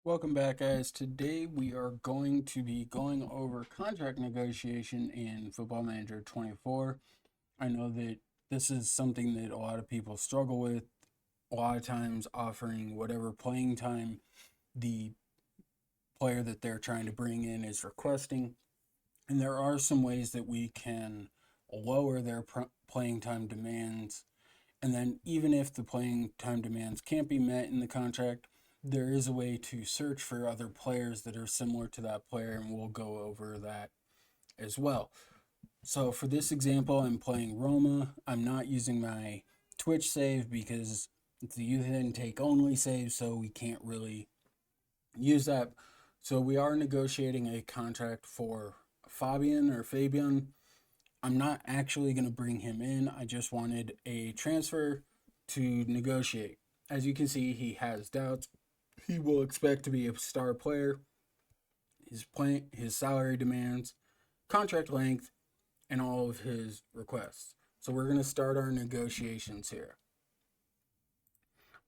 Welcome back, guys. Today we are going to be going over contract negotiation in Football Manager 24. I know that this is something that a lot of people struggle with, a lot of times offering whatever playing time the player that they're trying to bring in is requesting. And there are some ways that we can lower their playing time demands. And then, even if the playing time demands can't be met in the contract, there is a way to search for other players that are similar to that player, and we'll go over that as well. So, for this example, I'm playing Roma. I'm not using my Twitch save because it's a youth intake only save, so we can't really use that. So, we are negotiating a contract for Fabian. I'm not actually going to bring him in. I just wanted a transfer to negotiate. As you can see, he has doubts. He will expect to be a star player. His salary demands, contract length, and all of his requests. So we're going to start our negotiations here.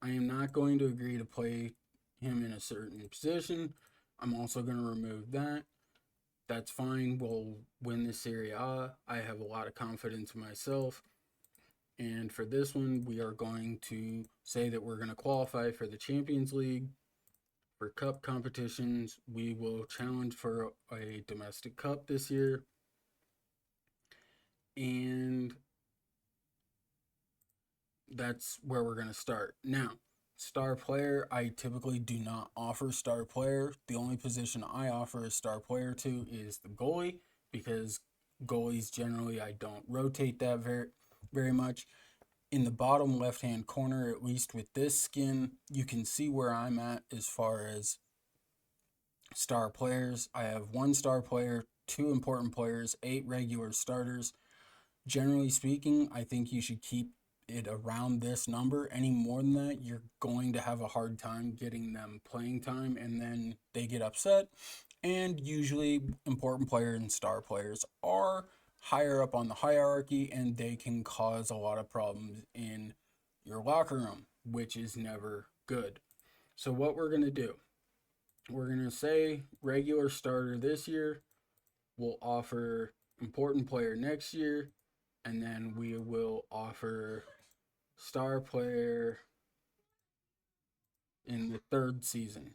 I am not going to agree to play him in a certain position. I'm also going to remove that. That's fine. We'll win the Serie A. I have a lot of confidence in myself. And for this one, we are going to say that we're going to qualify for the Champions League. For cup competitions, we will challenge for a domestic cup this year. And that's where we're going to start. Now, star player, I typically do not offer star player. The only position I offer a star player to is the goalie, because goalies generally I don't rotate that very much. In the bottom left hand corner, at least with this skin, you can see where I'm at as far as star players. I have 1 star player, 2 important players, 8 regular starters. Generally speaking, I think you should keep it around this number. Any more than that, you're going to have a hard time getting them playing time, and then they get upset. And usually, important players and star players are higher up on the hierarchy, and they can cause a lot of problems in your locker room, which is never good. So, what we're going to do, we're going to say regular starter this year, we'll offer important player next year, and then we will offer star player in the 3rd season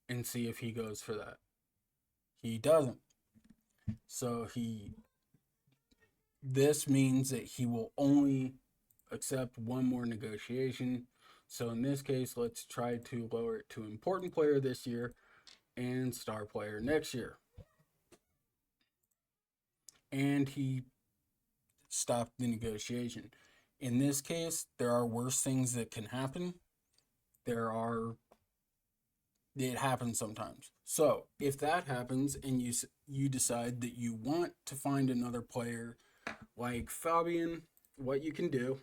and see if he goes for that. He doesn't. So this means that he will only accept 1 more negotiation. So in this case, let's try to lower it to important player this year and star player next year. And he stopped the negotiation. In this case, there are worse things that can happen. It happens sometimes. So if that happens and you decide that you want to find another player like Fabian, what you can do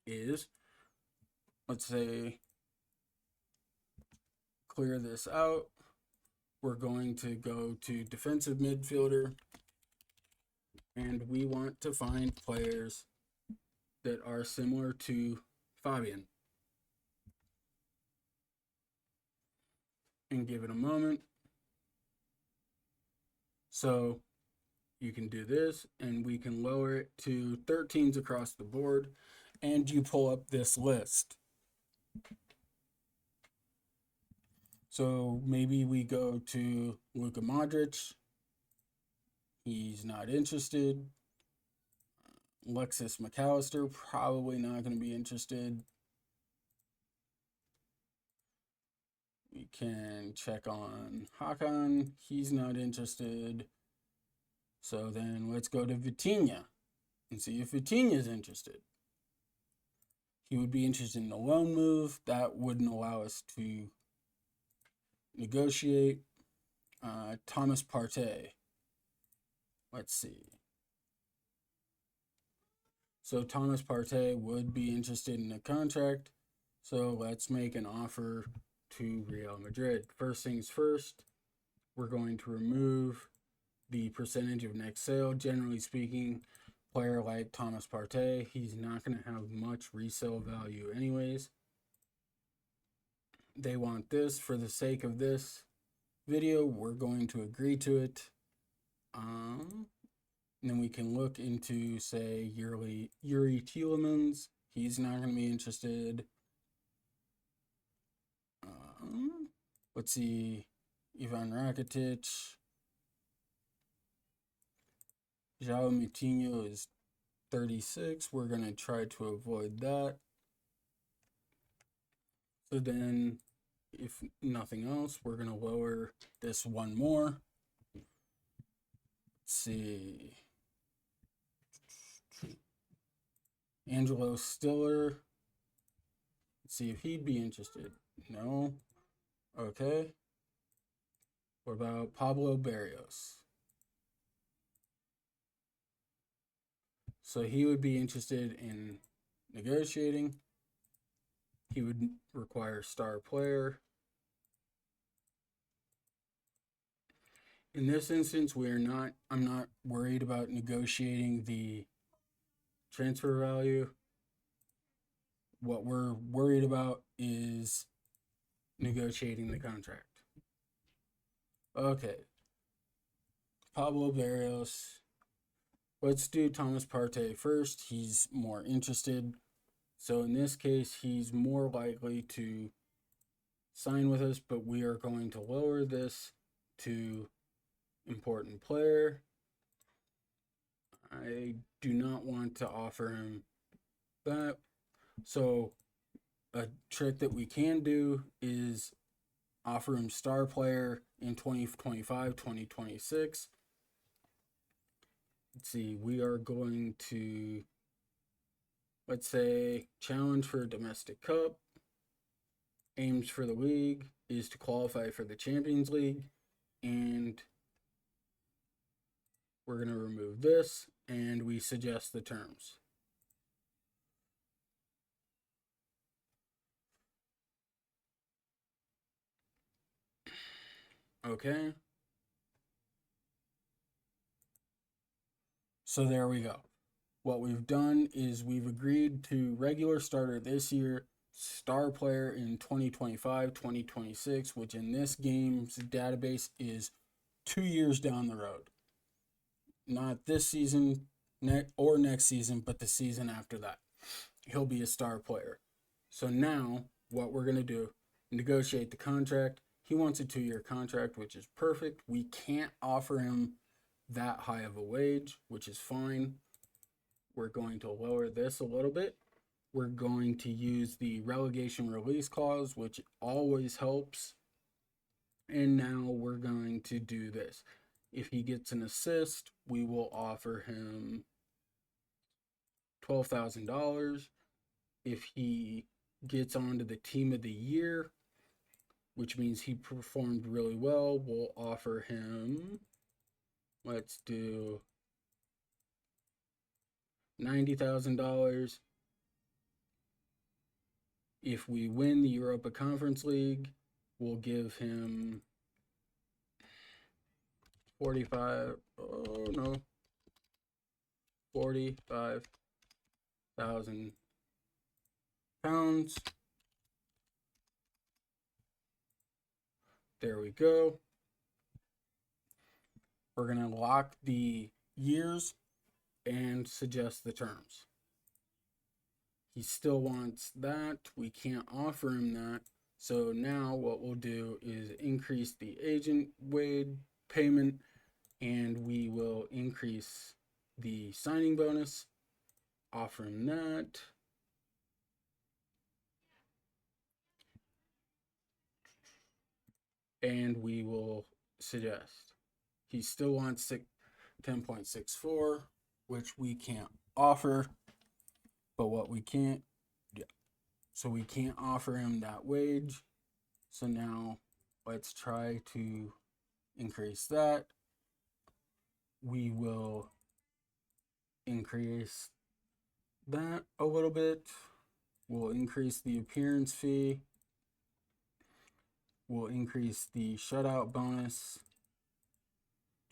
is, let's say, clear this out. We're going to go to defensive midfielder, and we want to find players that are similar to Fabian. And give it a moment. So you can do this, and we can lower it to 13s across the board, and you pull up this list. So maybe we go to Luka Modric. He's not interested. Alexis McAllister, probably not going to be interested. We can check on Hakan. He's not interested. So then let's go to Vitinha and see if Vitinha's interested. He would be interested in a loan move. That wouldn't allow us to negotiate. Thomas Partey. Let's see. So Thomas Partey would be interested in a contract. So let's make an offer to Real Madrid. First things first, we're going to remove the percentage of next sale. Generally speaking, player like Thomas Partey, he's not going to have much resale value anyways. they want this for the sake of this video. We're going to agree to it. And then we can look into, say, Yuri Tielemans. He's not going to be interested. Let's see, Ivan Rakitic. João Moutinho is 36. We're going to try to avoid that. So then, if nothing else, we're going to lower this one more. Let's see. Angelo Stiller. Let's see if he'd be interested. No. Okay. What about Pablo Barrios? So he would be interested in negotiating. He would require star player. In this instance, I'm not worried about negotiating the transfer value. What we're worried about is negotiating the contract. Okay. Pablo Barrios. Let's do Thomas Partey first. He's more interested. So in this case, he's more likely to sign with us, but we are going to lower this to important player. I do not want to offer him that. So a trick that we can do is offer him star player in 2025, 2026. Let's see, we are going to, let's say, challenge for a domestic cup. Aims for the league is to qualify for the Champions League. And we're going to remove this, and we suggest the terms. Okay. So there we go. What we've done is we've agreed to regular starter this year, star player in 2025, 2026, which in this game's database is 2 years down the road. Not this season or next season, but the season after that. He'll be a star player. So now what we're going to do, negotiate the contract. He wants a 2-year contract, which is perfect. We can't offer him that high of a wage, which is fine. We're going to lower this a little bit. We're going to use the relegation release clause, which always helps. And now we're going to do this. If he gets an assist, we will offer him $12,000. If he gets onto the team of the year, which means he performed really well, we'll offer him, let's do $90,000. If we win the Europa Conference League, we'll give him 45,000 pounds. There we go. We're going to lock the years and suggest the terms. He still wants that. We can't offer him that. So now what we'll do is increase the agent wage payment, and we will increase the signing bonus, offer him that. And we will suggest. He still wants 10.64, which we can't offer. But what we can't, so we can't offer him that wage. So now let's try to increase that. We will increase that a little bit. We'll increase the appearance fee. We'll increase the shutout bonus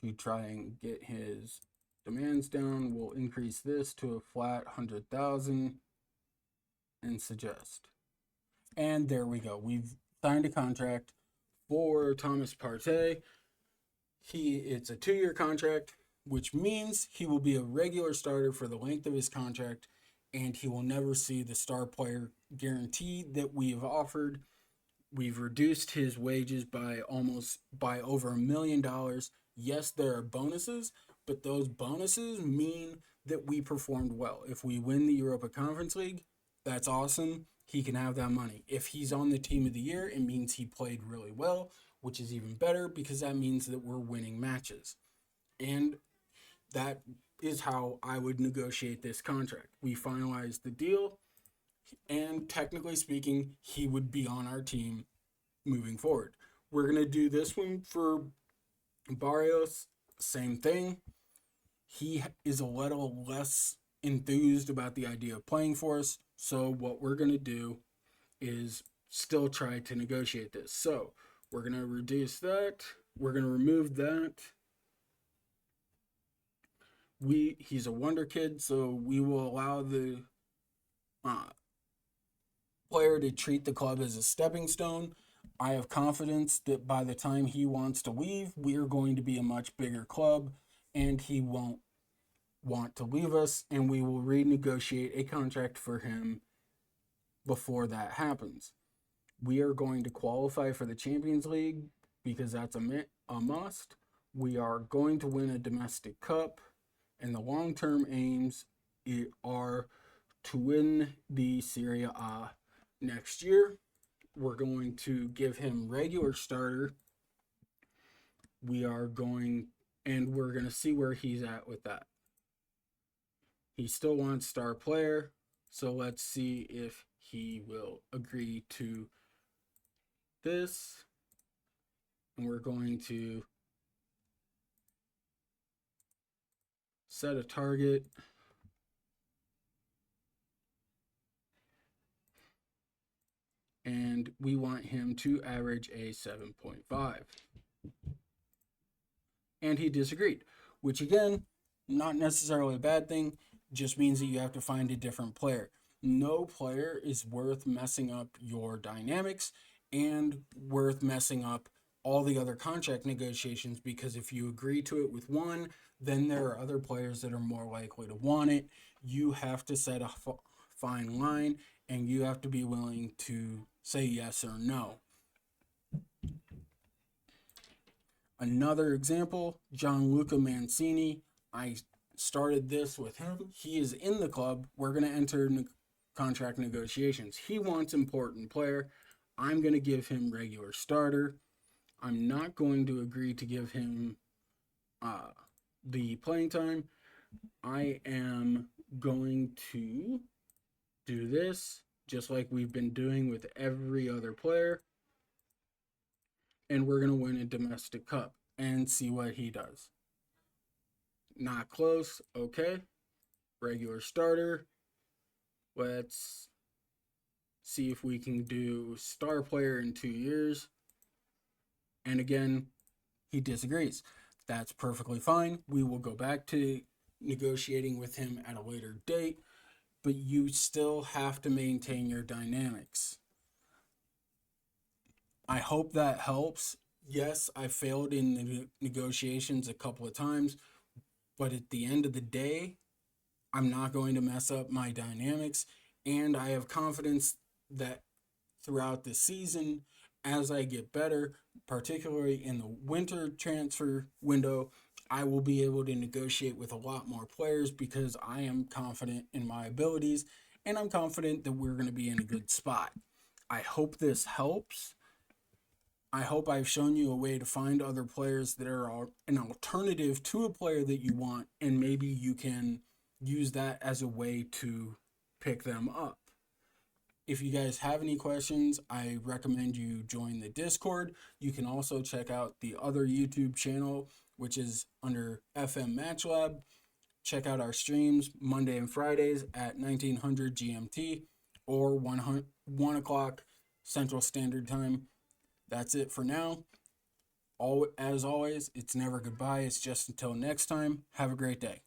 to try and get his demands down. We'll increase this to a flat 100,000 and suggest. And there we go. We've signed a contract for Thomas Partey. It's a 2-year contract, which means he will be a regular starter for the length of his contract, and he will never see the star player guarantee that we have offered. We've reduced his wages by over $1 million. Yes, there are bonuses, but those bonuses mean that we performed well. If we win the Europa Conference League, that's awesome. He can have that money. If he's on the team of the year, it means he played really well, which is even better because that means that we're winning matches. And that is how I would negotiate this contract. We finalized the deal, and technically speaking, he would be on our team moving forward. We're going to do this one for Barrios. Same thing. He is a little less enthused about the idea of playing for us. So what we're going to do is still try to negotiate this. So we're going to reduce that. We're going to remove that. He's a wonder kid, so we will allow the player to treat the club as a stepping stone. I have confidence that by the time he wants to leave, we are going to be a much bigger club, and he won't want to leave us, and we will renegotiate a contract for him before that happens. We are going to qualify for the Champions League because that's a must. We are going to win a domestic cup, and the long-term aims are to win the Serie A next year. We're going to give him regular starter. We're going to see where he's at with that. He still wants star player, so let's see if he will agree to this. And we're going to set a target. And we want him to average a 7.5. And he disagreed, which again, not necessarily a bad thing, just means that you have to find a different player. No player is worth messing up your dynamics and worth messing up all the other contract negotiations, because if you agree to it with one, then there are other players that are more likely to want it. You have to set a fine line, and you have to be willing to say yes or no. Another example, Gianluca Mancini. I started this with him. He is in the club. We're going to enter contract negotiations. He wants important player. I'm going to give him regular starter. I'm not going to agree to give him the playing time. I am going to do this just like we've been doing with every other player. And we're going to win a domestic cup and see what he does. Not close. Okay. Regular starter. Let's see if we can do star player in 2 years. And again, he disagrees. That's perfectly fine. We will go back to negotiating with him at a later date, but you still have to maintain your dynamics. I hope that helps. Yes, I failed in the negotiations a couple of times, but at the end of the day, I'm not going to mess up my dynamics, and I have confidence that throughout the season, as I get better, particularly in the winter transfer window, I will be able to negotiate with a lot more players because I am confident in my abilities, and I'm confident that we're going to be in a good spot. I hope this helps. I hope I've shown you a way to find other players that are an alternative to a player that you want, and maybe you can use that as a way to pick them up. If you guys have any questions, I recommend you join the Discord. You can also check out the other YouTube channel, which is under FM Match Lab. Check out our streams Monday and Fridays at 1900 GMT or 1 o'clock Central Standard Time. That's it for now. As always, it's never goodbye. It's just until next time. Have a great day.